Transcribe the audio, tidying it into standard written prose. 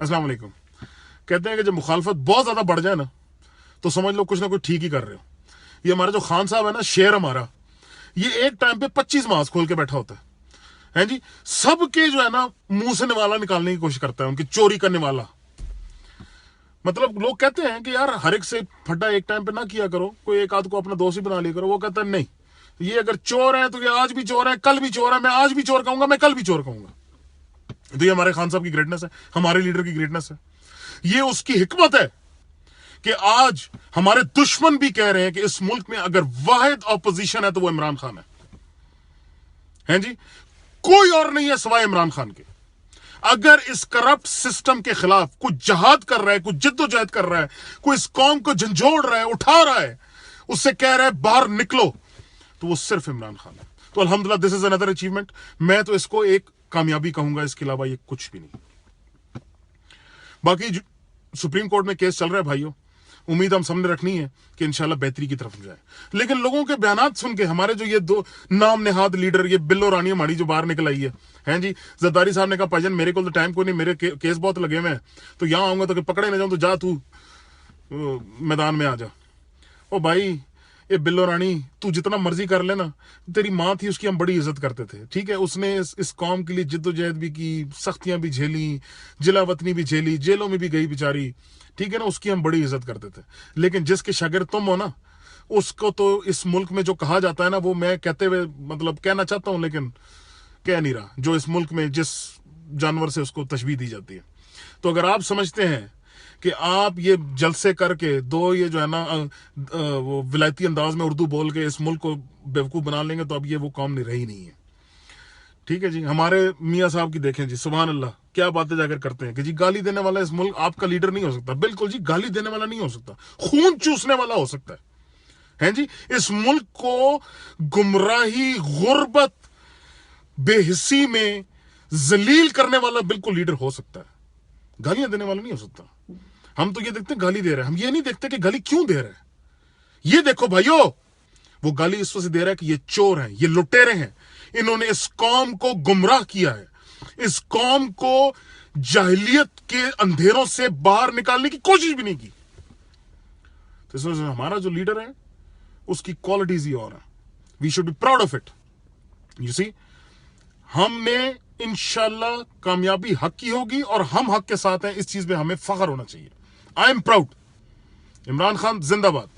अस्सलाम वालेकुम। कहते हैं कि जब मुखालफत बहुत ज्यादा बढ़ जाए ना तो समझ लो कुछ ना कुछ ठीक ही कर रहे हो। ये हमारा जो खान साहब है ना, शेर हमारा, ये एक टाइम पे 25 मास खोल के बैठा होता है जी। सबके जो है ना मुंह से निवाला निकालने की कोशिश करता है, उनकी चोरी करने वाला। मतलब लोग कहते हैं कि यार हर एक से फटा एक टाइम पे ना किया करो, कोई एक आध को अपना दोस्त ही बना लिया करो। वो कहता है नहीं, ये अगर चोर है तो ये आज भी चोर है, कल भी चोर है, मैं आज भी चोर कहूंगा, मैं कल भी चोर कहूंगा। तो ये हमारे खान साहब की ग्रेटनेस है, हमारे लीडर की ग्रेटनेस है। ये उसकी हिकमत है कि आज हमारे दुश्मन भी कह रहे हैं कि इस मुल्क में अगर वाहिद ऑपोजिशन है तो वो इमरान खान है जी। कोई और नहीं है सिवाय इमरान खान के। अगर इस करप्ट सिस्टम के खिलाफ कुछ जहाद कर रहा है, कुछ जिद्दोजहद कर रहा है, कोई इस कौम को झंझोड़ रहा है, उठा रहा है, उससे कह रहा है बाहर निकलो, तो वो सिर्फ इमरान खान है। तो अल्हम्दुलिल्लाह दिस इज अनदर अचीवमेंट। मैं तो इसको एक कामयाबी कहूंगा, इसके अलावा ये कुछ भी नहीं। बाकी सुप्रीम कोर्ट में केस चल रहा है भाइयों, उम्मीद हम सबने रखनी है कि इंशाल्लाह बेहतरी की तरफ जाए। लेकिन लोगों के बयानात सुन के हमारे जो ये दो नाम नेहाद लीडर, ये बिल्लो रानी हमारी जो बाहर निकल आई है हैं जी। जरदारी साहब ने कहा भाईजान मेरे को तो टाइम को नहीं, मेरे केस बहुत लगे हुए हैं, तो यहां आऊंगा तो पकड़े ना जाऊं, तो जा तू मैदान में आ जा। ओ भाई ये बिल्लो रानी, तू जितना मर्जी कर लेना, तेरी माँ थी उसकी हम बड़ी इज्जत करते थे, ठीक है। उसने इस कौम के लिए जिद्दोजहद भी की, सख्तियां भी झेली, जिला वतनी भी झेली, जेलों में भी गई बेचारी, ठीक है ना। उसकी हम बड़ी इज्जत करते थे। लेकिन जिसके शागिर्द तुम हो ना, उसको तो इस मुल्क में जो कहा जाता है ना, वो मैं कहते हुए मतलब कहना चाहता हूं लेकिन कह नहीं रहा, जो इस मुल्क में जिस जानवर से उसको तशबीह दी जाती है। तो अगर आप समझते हैं कि आप ये जलसे करके दो ये जो है ना वो विलायती अंदाज में उर्दू बोल के इस मुल्क को बेवकूफ बना लेंगे, तो अब ये वो कौम नहीं रही नहीं है, ठीक है जी। हमारे मियाँ साहब की देखें जी, सुभान अल्लाह, क्या बातें जाकर करते हैं कि जी गाली देने वाला इस मुल्क आपका लीडर नहीं हो सकता। बिल्कुल जी, गाली देने वाला नहीं हो सकता, खून चूसने वाला हो सकता है जी। इस मुल्क को गुमराही, गुर्बत, बेहिस्सी में जलील करने वाला बिल्कुल लीडर हो सकता है, गालियां देने वाला नहीं हो सकता। हम तो ये देखते हैं गाली दे रहा है, हम ये नहीं देखते कि गाली क्यों दे रहा है। ये देखो भाइयों, वो गाली इस वजह से दे रहा है कि ये चोर हैं, ये लुटेरे हैं, इन्होंने इस कौम को गुमराह किया है, इस कौम को जाहिलियत के अंधेरों से बाहर निकालने की कोशिश भी नहीं की। तो इस वजह से हमारा जो लीडर है उसकी क्वालिटीज ही और है। We should be proud of it. You see, हमने इंशाल्लाह कामयाबी हक की होगी और हम हक के साथ हैं, इस चीज में हमें फख्र होना चाहिए। I am proud. Imran Khan जिंदाबाद।